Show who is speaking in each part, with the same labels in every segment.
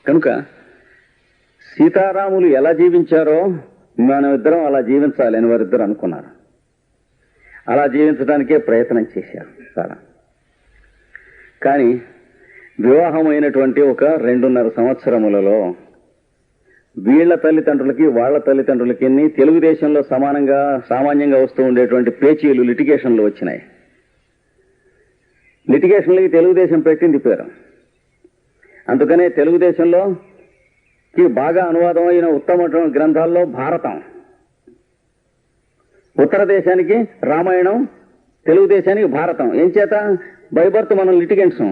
Speaker 1: కనుక సీతారాములు ఎలా జీవించారో మనం ఇద్దరం అలా జీవించాలి అని వారిద్దరు అనుకున్నారు. అలా జీవించడానికే ప్రయత్నం చేశారు చాలా. కానీ వివాహమైనటువంటి ఒక 2.5 సంవత్సరములలో వీళ్ల తల్లిదండ్రులకి వాళ్ళ తల్లిదండ్రులకి తెలుగుదేశంలో సామాన్యంగా వస్తూ ఉండేటువంటి పేచీలు, లిటిగేషన్లు వచ్చినాయి. లిటిగేషన్లకి తెలుగుదేశం పెట్టింది పేరు. అందుకనే తెలుగుదేశంలో బాగా అనువాదం అయిన ఉత్తమ గ్రంథాల్లో భారతం, ఉత్తర దేశానికి రామాయణం, తెలుగుదేశానికి భారతం. ఏం చేత? బై బర్త్ మనం లిటిగెంట్స్.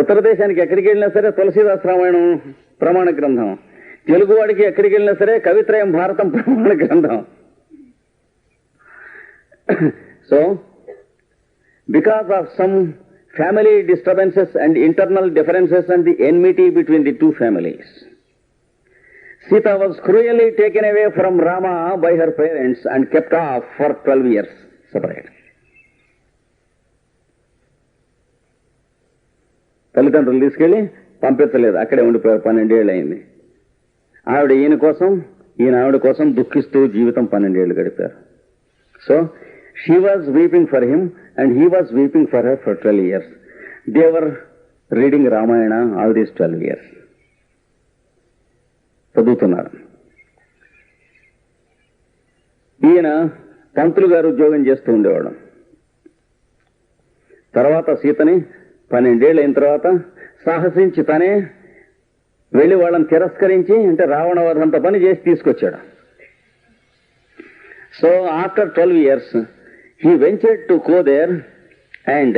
Speaker 1: ఉత్తర దేశానికి ఎక్కడికి వెళ్ళినా సరే తులసీదాస్ రామాయణం ప్రమాణ గ్రంథం, తెలుగువాడికి ఎక్కడికి వెళ్ళినా సరే కవిత్రయం భారతం ప్రమాణ గ్రంథం. So because of some family disturbances and internal differences and the enmity between the two families, Sita was cruelly taken away from Rama by her parents and kept off for 12 years separate. తల్లిదండ్రులు తీసుకెళ్లి పంపించలేదు, అక్కడే ఉండిపోయారు. 12 ఏళ్ళు అయింది. ఆవిడ ఈయన ఆవిడ కోసం దుఃఖిస్తూ జీవితం 12 ఏళ్ళు గడిపారు. So she was weeping for him and he was weeping for her for 12 years. They were reading Ramayana all these 12 years. చదువుతున్నారు. ఈయన పంతులు గారు ఉద్యోగం చేస్తూ ఉండేవాడు. తర్వాత సీతని 12 ఏళ్ళు అయిన తర్వాత సాహసించి తనే వెళ్లి వాళ్ళని తిరస్కరించి, అంటే రావణవధంత పని చేసి తీసుకొచ్చాడు. So after 12 years he ventured to go there and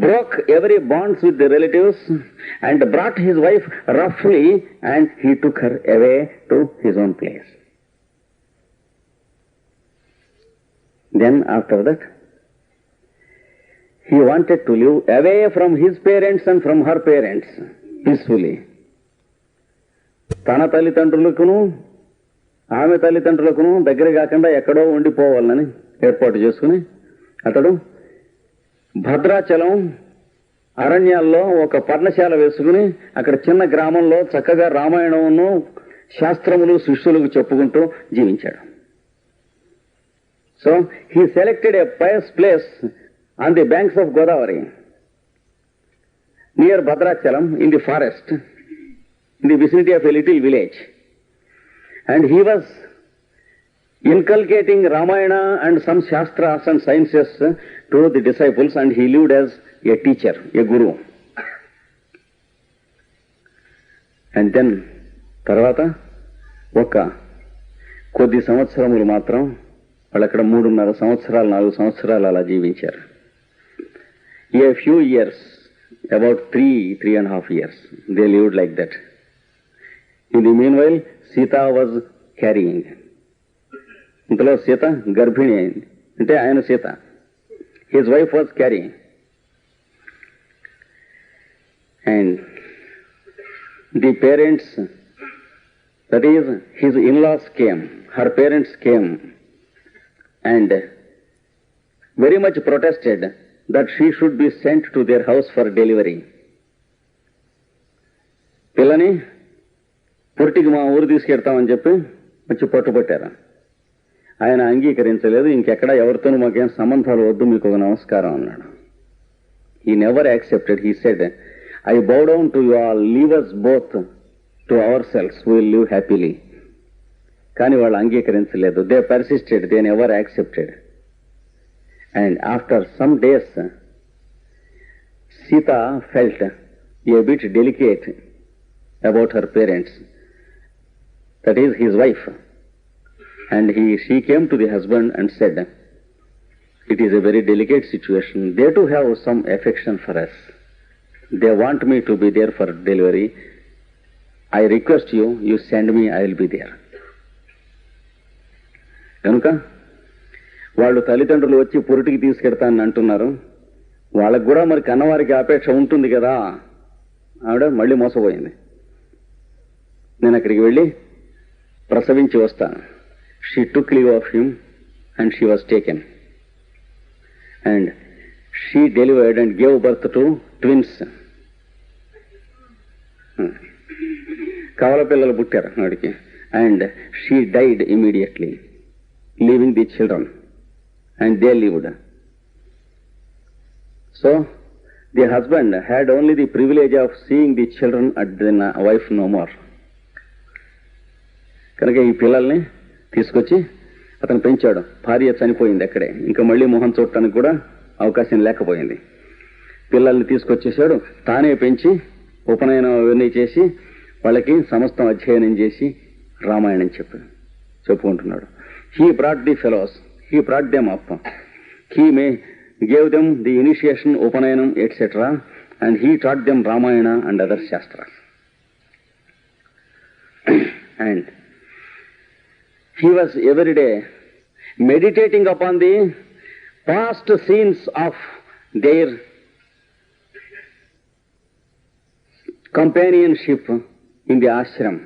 Speaker 1: broke every bonds with the relatives and brought his wife roughly and he took her away to his own place. Then after that he wanted to live away from his parents and from her parents peacefully. తన తల్లిదండ్రులకును ఆమె తల్లిదండ్రులకును దగ్గర కాకుండా ఎక్కడో ఉండిపోవాలని ఏర్పాటు చేసుకుని అతడు భద్రాచలం అరణ్యాల్లో ఒక పర్ణశాల వేసుకుని అక్కడ చిన్న గ్రామంలో చక్కగా రామాయణమును శాస్త్రములు శిష్యులకు చెప్పుకుంటూ జీవించాడు. So he selected a pious place on the banks of Godavari near Bhadrachalam in the forest in the vicinity of a little village. And he was inculcating Ramayana and some Shastras and sciences to the disciples, and he lived as a teacher, a guru. And then తర్వాత ఒక కొద్ది సంవత్సరములు మాత్రం వాళ్ళు అక్కడ 3.5 సంవత్సరాలు 4 సంవత్సరాలు అలా జీవించారు. A few years, about 3.5 years, they lived like that. In the meanwhile, Sita was carrying. ఇంతలో సీత గర్భిణి అయింది. అంటే ఆయన Sita, his wife was carrying. And the parents, that is his in laws came, her parents came and very much protested that she should be sent to their house for delivery. పిల్లని పురిటికి మా ఊరు తీసుకెడతామని చెప్పి వచ్చి పట్టుబట్టారు. ఆయన అంగీకరించలేదు. ఇంకెక్కడ ఎవరితోనూ మాకేం సంబంధాలు వద్దు, మీకు ఒక నమస్కారం అన్నాడు. He never accepted. He said, I bow down to you all, leave us both to our selfs, will live happily. కానీ వాళ్ళు అంగీకరించలేదు. They persisted, they never accepted. And after some days Sita felt a bit delicate about her parents, that is his wife. And she came to the husband and said, it is a very delicate situation. They too have some affection for us. They want me to be there for delivery. I request you, you send me, I will be there. కనుక వాళ్ళు తల్లిదండ్రులు వచ్చి పురిటికి తీసుకెడతానని అంటున్నారు. వాళ్ళకు కూడా మరి కన్నవారికి అపేక్ష ఉంటుంది కదా. ఆవిడ మళ్ళీ మోసపోయింది. నేను అక్కడికి వెళ్ళి ప్రసవించి వస్తాను. She took leave of him and she was taken. And she delivered and gave birth to twins, కవల పిల్లలు పుట్టారు వాడికి. And she died immediately, leaving the children, and they lived. So the husband had only the privilege of seeing the children at the wife no more. కనుక ఈ పిల్లల్ని తీసుకొచ్చి అతను పెంచాడు. భార్య చనిపోయింది అక్కడే, ఇంకా మళ్ళీ మొహం చూడటానికి కూడా అవకాశం లేకపోయింది. పిల్లల్ని తీసుకొచ్చేసాడు, తానే పెంచి ఉపనయనం అవన్నీ చేసి వాళ్ళకి సమస్తం అధ్యయనం చేసి రామాయణం చెప్పుకుంటున్నాడు. He brought the fellows, he brought them up, he gave them the initiation, upanayam, etc. and he taught them Ramayana and other shastras. And he was every day meditating upon the past scenes of their companionship in the ashram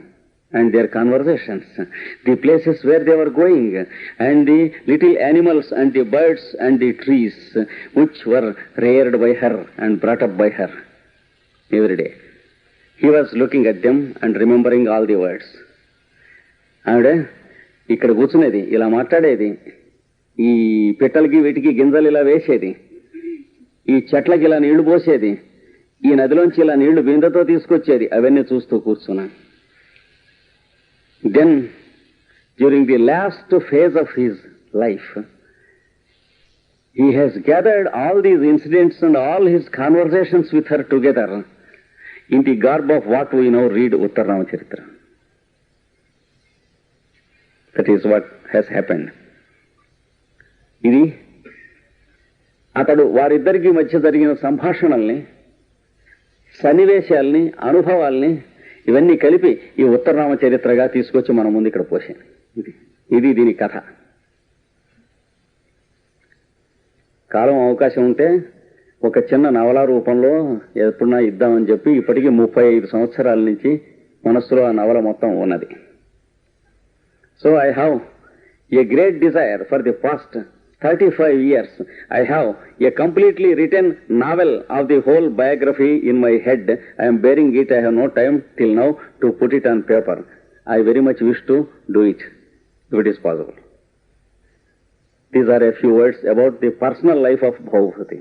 Speaker 1: and their conversations, the places where they were going, and the little animals and the birds and the trees which were reared by her and brought up by her every day. He was looking at them and remembering all the words. ఆవిడ ఇక్కడ కూర్చునేది, ఇలా మాట్లాడేది, ఈ పిట్టలకి వీటికి గింజలు ఇలా వేసేది, ఈ చెట్లకి ఇలా నీళ్లు పోసేది, ఈ నదిలోంచి ఇలా నీళ్లు బిందెతో తీసుకొచ్చేది, అవన్నీ చూస్తూ కూర్చున్నాను. Then, during the last phase of his life, he has gathered all these incidents and all his conversations with her together in the garb of what we now read Uttar Ramacharitra. That is what has happened. ఇది అతడు వారిద్దరికి మధ్య జరిగిన సంభాషణల్ని, సన్నివేశాల్ని, అనుభవాల్ని ఇవన్నీ కలిపి ఈ ఉత్తరరామ చరిత్రగా తీసుకొచ్చి మన ముందు ఇక్కడ పోసాను. ఇది దీని కథ. కాలం అవకాశం ఉంటే ఒక చిన్న నవల రూపంలో ఎప్పుడన్నా ఇద్దామని చెప్పి ఇప్పటికీ 35 సంవత్సరాల నుంచి మనస్సులో ఆ నవల మొత్తం ఉన్నది. So I have a great desire for the past 35 years. I have a completely written novel of the whole biography in my head. I am bearing it. I have no time till now to put it on paper. I very much wish to do it, if it is possible. These are a few words about the personal life of Bhavabhuti.